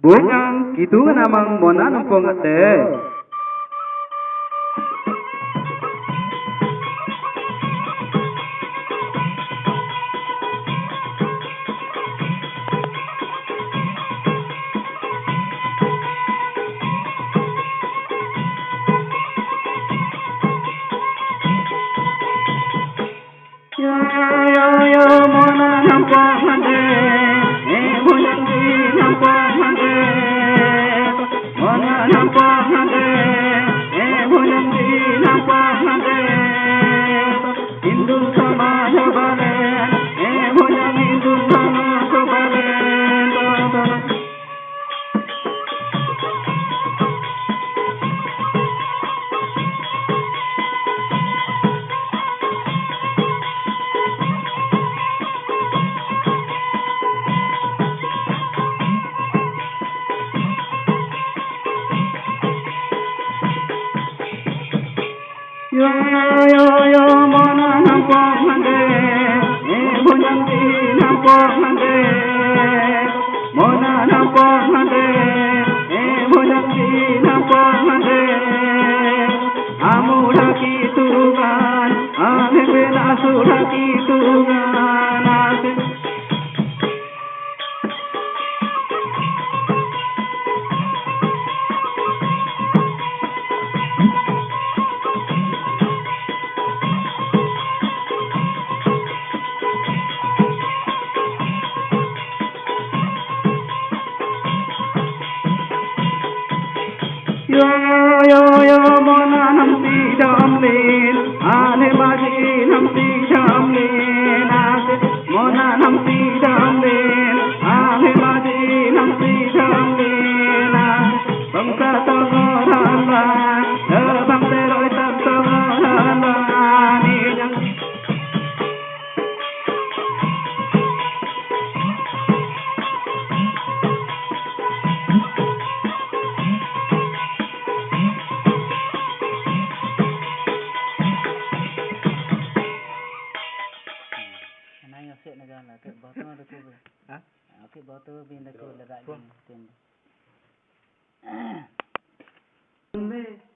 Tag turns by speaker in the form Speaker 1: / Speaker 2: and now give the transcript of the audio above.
Speaker 1: Bukan gitu namang mona nampong ate. Yo mona nampong ate. Bukan nampong ate. Mona nampong ate. Bukan nampong ate. Hindu samaj bale. Bukan Hindu samaj bale. Yo mona nampong ate. Bukan nampong ate. Mona nampong ate. Bukan nampong ate. Amu laki tugan, ane bela laki tugan ate. Yo mona nampi jamlin, ane baji nampi jamlin ate. Mona nampi jamlin, ane baji nampi jamlin ate. Bangsa tengorala, bang teroi tengorala niyang. Ngasih negara ke botol ada tu. Hah? Ke botol bin dah ke ledak ni.